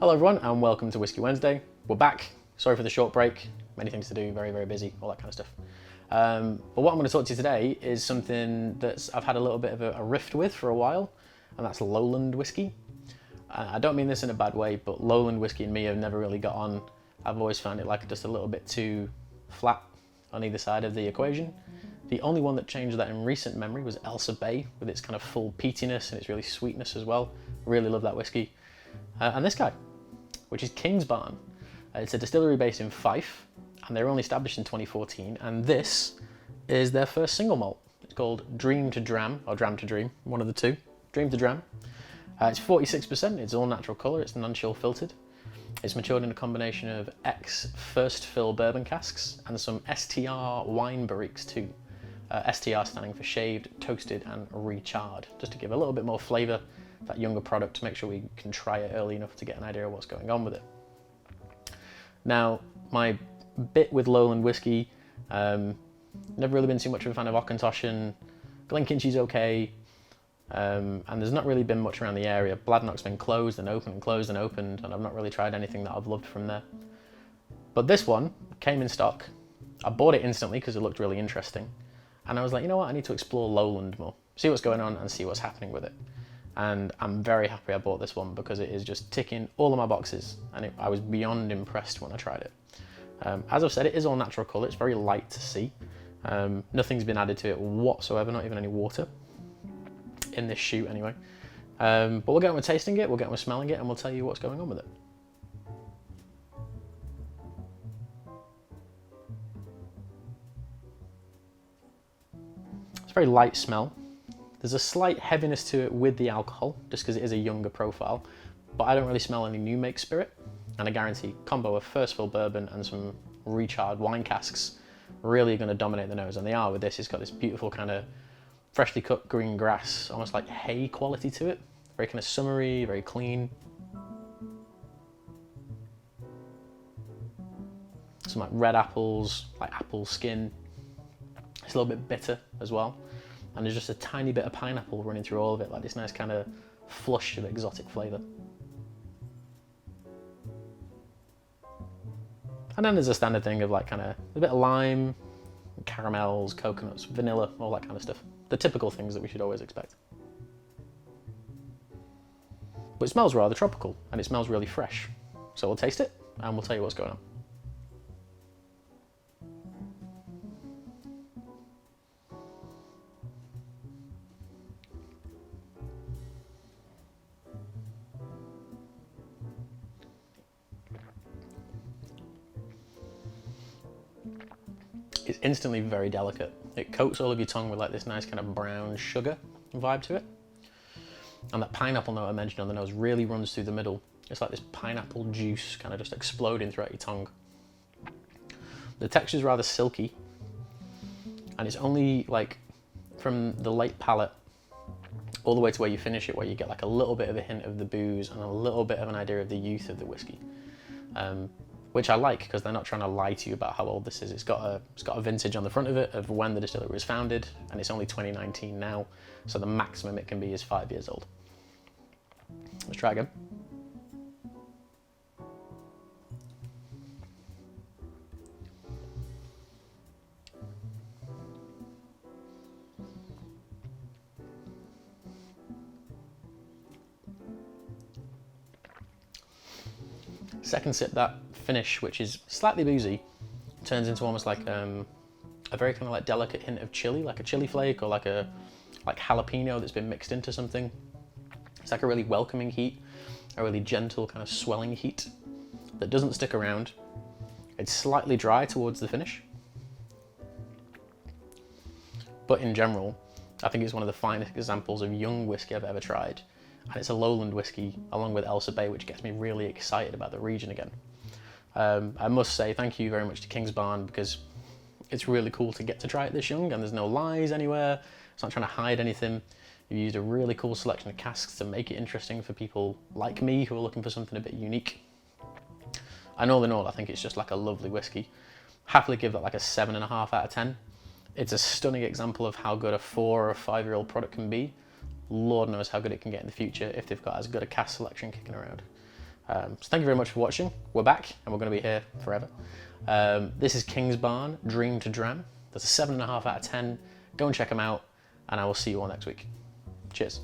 Hello everyone and welcome to Whiskey Wednesday. We're back. Sorry for the short break. Many things to do, very, very busy, all that kind of stuff. But what I'm going to talk to you today is something that I've had a little bit of a rift with for a while, and that's Lowland whiskey. I don't mean this in a bad way, but Lowland whiskey and me have never really got on. I've always found it like just a little bit too flat on either side of the equation. The only one that changed that in recent memory was Ailsa Bay, with its kind of full peatiness and its really sweetness as well. Really love that whiskey. And this guy, which is Kingsbarn. It's a distillery based in Fife, and they were only established in 2014, and this is their first single malt. It's called Dream to Dram, or Dram to Dream, one of the two. Dream to Dram. It's 46%, it's all natural colour, it's non-chill filtered. It's matured in a combination of first fill Bourbon Casks and some STR Wine Barriques too. STR standing for shaved, toasted and recharred, just to give a little bit more flavour, that younger product, to make sure we can try it early enough to get an idea of what's going on with it. Now, my bit with Lowland whiskey, never really been too much of a fan of Auchentoshan. Glenkinchy's okay, and there's not really been much around the area. Bladnoch's been closed and opened and closed and opened, and I've not really tried anything that I've loved from there. But this one came in stock. I bought it instantly because it looked really interesting, and I was like, you know what, I need to explore Lowland more, see what's going on and see what's happening with it. And I'm very happy I bought this one because it is just ticking all of my boxes, and I was beyond impressed when I tried it. As I've said, it is all natural colour, it's very light to see. Nothing's been added to it whatsoever, not even any water, in this shoot anyway. But we'll get on with tasting it, we'll get on with smelling it, and we'll tell you what's going on with it. It's a very light smell. There's a slight heaviness to it with the alcohol, just because it is a younger profile, but I don't really smell any new make spirit, and I guarantee combo of first fill bourbon and some recharred wine casks really going to dominate the nose, and they are with this. It's got this beautiful kind of freshly cut green grass, almost like hay quality to it, very kind of summery, very clean. Some like red apples, like apple skin. It's a little bit bitter as well. And there's just a tiny bit of pineapple running through all of it, like this nice kind of flush of exotic flavour. And then there's a standard thing of like kind of a bit of lime, caramels, coconuts, vanilla, all that kind of stuff. The typical things that we should always expect. But it smells rather tropical, and it smells really fresh. So we'll taste it, and we'll tell you what's going on. It's instantly very delicate. It coats all of your tongue with like this nice kind of brown sugar vibe to it. And that pineapple note I mentioned on the nose really runs through the middle. It's like this pineapple juice kind of just exploding throughout your tongue. The texture is rather silky, and it's only like from the late palate all the way to where you finish it, where you get like a little bit of a hint of the booze and a little bit of an idea of the youth of the whiskey. Which I like, because they're not trying to lie to you about how old this is. It's got a vintage on the front of it of when the distillery was founded, and it's only 2019 now, so the maximum it can be is 5 years old. Let's try again. Second sip, that finish, which is slightly boozy, turns into almost like a very kind of like delicate hint of chili, like a chili flake, or like jalapeno that's been mixed into something. It's like a really welcoming heat, a really gentle kind of swelling heat that doesn't stick around. It's slightly dry towards the finish, but in general, I think it's one of the finest examples of young whiskey I've ever tried. And it's a Lowland whiskey along with Ailsa Bay, which gets me really excited about the region again. I must say thank you very much to Kingsbarn, because it's really cool to get to try it this young, and there's no lies anywhere. It's not trying to hide anything. You used a really cool selection of casks to make it interesting for people like me who are looking for something a bit unique. And all in all, I think it's just like a lovely whiskey. Happily give that like a 7.5 out of 10. It's a stunning example of how good a 4 or 5 year old product can be. Lord knows how good it can get in the future if they've got as good a cask selection kicking around. So thank you very much for watching. We're back and we're going to be here forever. This is Kingsbarn, Dream to Dram. That's a 7.5 out of 10. Go and check them out, and I will see you all next week. Cheers.